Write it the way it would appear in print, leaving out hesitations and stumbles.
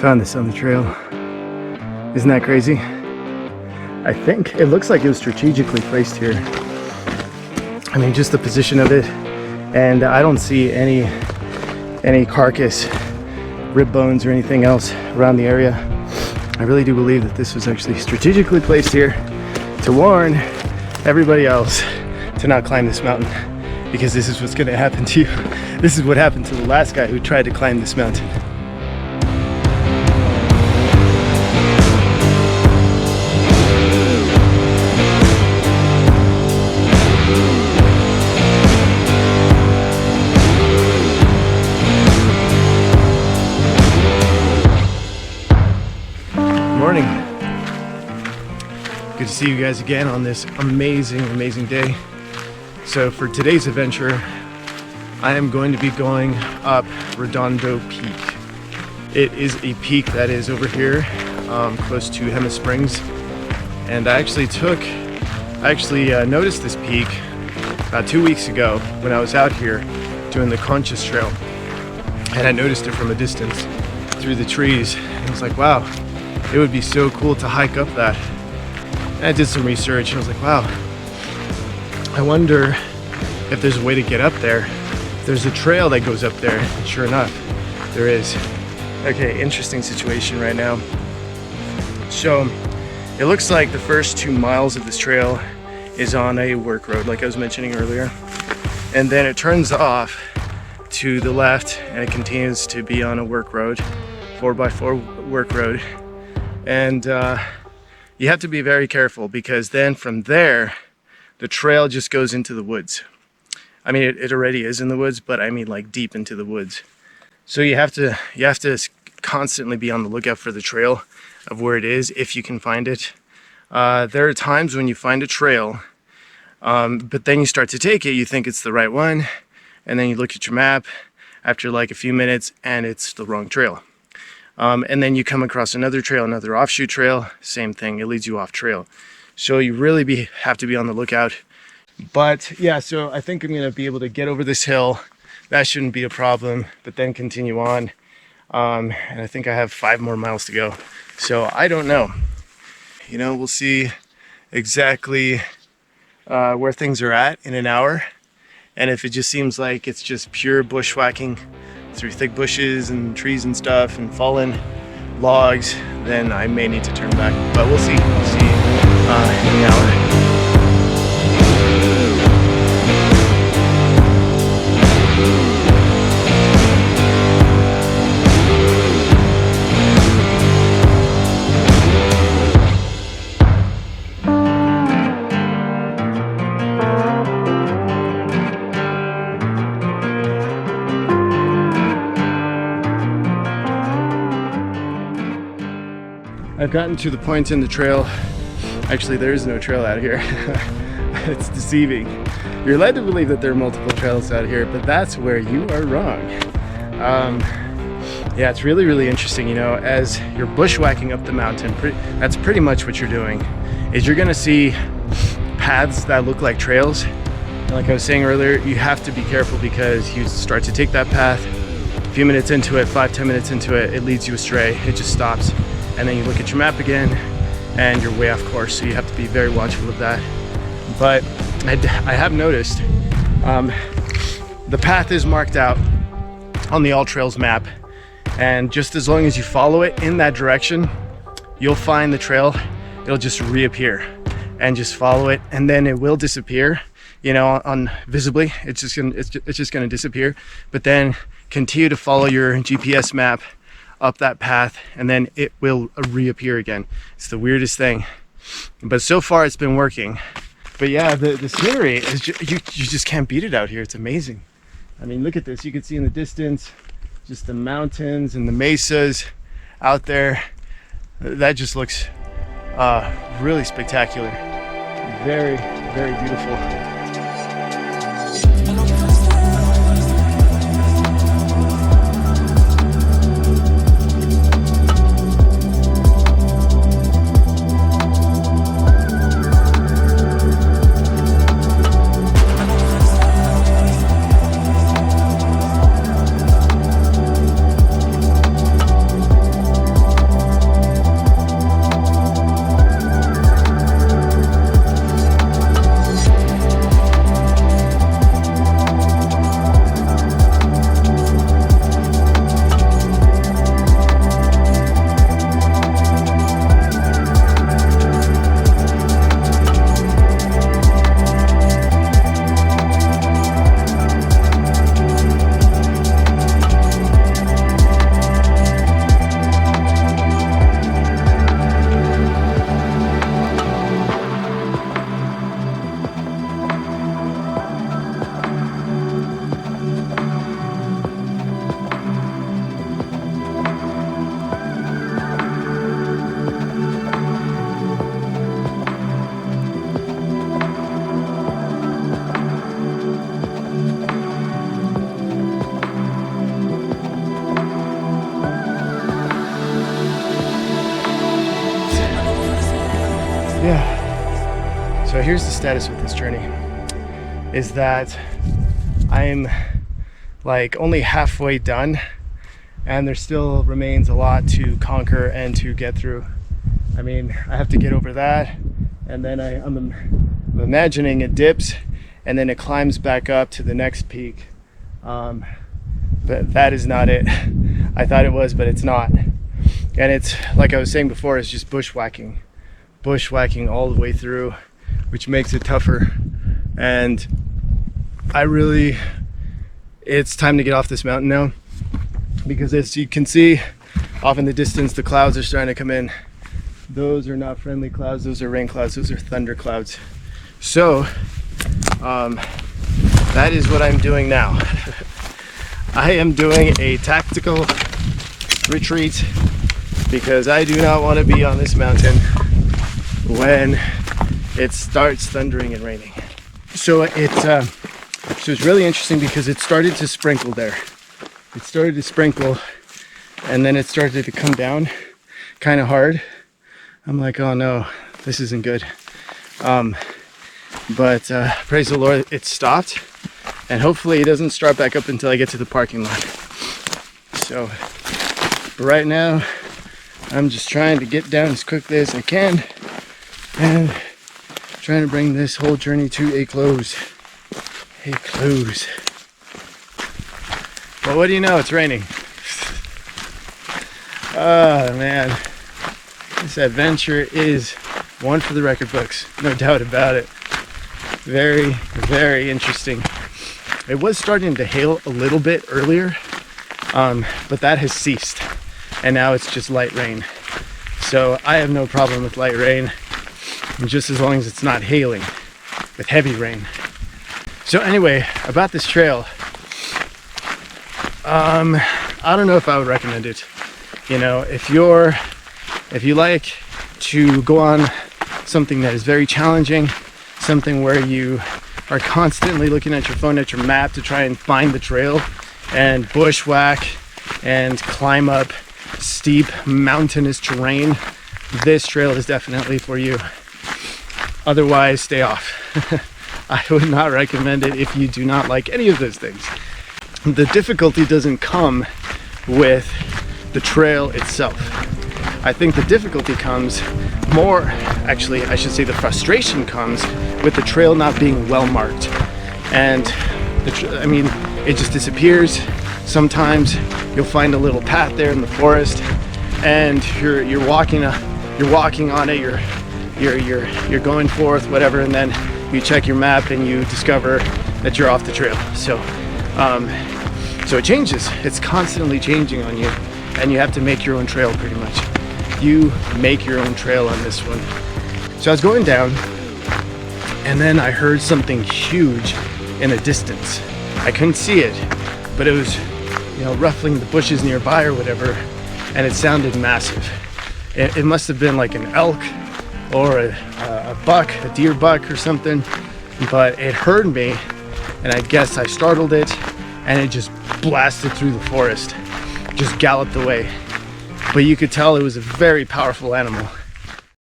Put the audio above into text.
Found this on the trail. Isn't that crazy? I think it looks like it was strategically placed here. I mean, just the position of it, and I don't see any carcass, rib bones, or anything else around the area. I really do believe that this was actually strategically placed here to warn everybody else to not climb this mountain, because this is what's going to happen to you. This is what happened to the last guy who tried to climb this mountain. Morning. Good to see you guys again on this amazing day. So for today's adventure, I am going to be going up Redondo Peak. It is a peak that is over here, close to Jemez Springs. And I actually noticed this peak about 2 weeks ago when I was out here doing the Conscious Trail. And I noticed it from a distance through the trees. And I was like, wow, it would be so cool to hike up that. And I did some research and I was like, wow, I wonder if there's a way to get up there. There's a trail that goes up there, and sure enough, there is. Okay, interesting situation right now. So it looks like the first 2 miles of this trail is on a work road, like I was mentioning earlier. And then it turns off to the left and it continues to be on a work road, 4x4 work road. And you have to be very careful, because then from there, the trail just goes into the woods. I mean, it already is in the woods, but I mean like deep into the woods. So you have to constantly be on the lookout for the trail of where it is, if you can find it. There are times when you find a trail, but then you start to take it, you think it's the right one, and then you look at your map after like a few minutes and it's the wrong trail. And then you come across another trail, another offshoot trail, same thing, it leads you off trail. So you really have to be on the lookout. But yeah, so I think I'm gonna be able to get over this hill. That shouldn't be a problem, but then continue on. And I think I have 5 more miles to go. So I don't know. You know, we'll see exactly where things are at in an hour. And if it just seems like it's just pure bushwhacking through thick bushes and trees and stuff and fallen logs, then I may need to turn back. But we'll see. We'll see in the hour. I've gotten to the point in the trail. Actually, there is no trail out here. It's deceiving. You're led to believe that there are multiple trails out here, but that's where you are wrong. Yeah, it's really interesting. You know, as you're bushwhacking up the mountain, that's pretty much what you're doing. Is you're gonna see paths that look like trails. And like I was saying earlier, you have to be careful, because you start to take that path. A few minutes into it, 5-10 minutes into it, it leads you astray. It just stops. And then you look at your map again and you're way off course, so you have to be very watchful of that. But I have noticed the path is marked out on the All Trails map, and just as long as you follow it in that direction, you'll find the trail. It'll just reappear, and just follow it, and then it will disappear, you know, visibly. It's just gonna disappear. But then continue to follow your GPS map up that path, and then it will reappear again. It's the weirdest thing, but so far it's been working. But yeah, the scenery is you just can't beat it out here. It's amazing. I mean, look at this. You can see in the distance just the mountains and the mesas out there. That just looks really spectacular. Very beautiful. here's the status with this journey, is that I'm like only halfway done, and there still remains a lot to conquer and to get through. I mean, I have to get over that, and then I'm imagining it dips and then it climbs back up to the next peak. But that is not it. I thought it was, but it's not. And it's, like I was saying before, it's just bushwhacking all the way through, which makes it tougher. And it's time to get off this mountain now, because as you can see off in the distance, the clouds are starting to come in. Those are not friendly clouds, those are rain clouds, those are thunder clouds. So that is what I'm doing now. I am doing a tactical retreat because I do not want to be on this mountain when it starts thundering and raining. So it's really interesting because it started to sprinkle there. It started to sprinkle and then it started to come down kind of hard. I'm like, oh no, this isn't good. But praise the Lord, it stopped, and hopefully it doesn't start back up until I get to the parking lot. So but right now I'm just trying to get down as quickly as I can and trying to bring this whole journey to a close. But what do you know, it's raining. Oh man, this adventure is one for the record books, no doubt about it. Very, very interesting. It was starting to hail a little bit earlier, but that has ceased, and now it's just light rain. So I have no problem with light rain, just as long as it's not hailing with heavy rain. So anyway, about this trail, I don't know if I would recommend it. You know, if you like to go on something that is very challenging, something where you are constantly looking at your phone, at your map to try and find the trail and bushwhack and climb up steep mountainous terrain, this trail is definitely for you. Otherwise, stay off. I would not recommend it if you do not like any of those things. The difficulty doesn't come with the trail itself. I think the difficulty comes more, actually, I should say the frustration comes with the trail not being well marked. And it just disappears. Sometimes you'll find a little path there in the forest, and you're walking on it. You're going forth, whatever, and then you check your map and you discover that you're off the trail. So it changes. It's constantly changing on you, and you have to make your own trail pretty much. You make your own trail on this one. So I was going down, and then I heard something huge in the distance. I couldn't see it, but it was, ruffling the bushes nearby or whatever, and it sounded massive. It must have been like an elk or a buck, a deer buck or something, but it heard me, and I guess I startled it, and it just blasted through the forest, just galloped away. But you could tell it was a very powerful animal.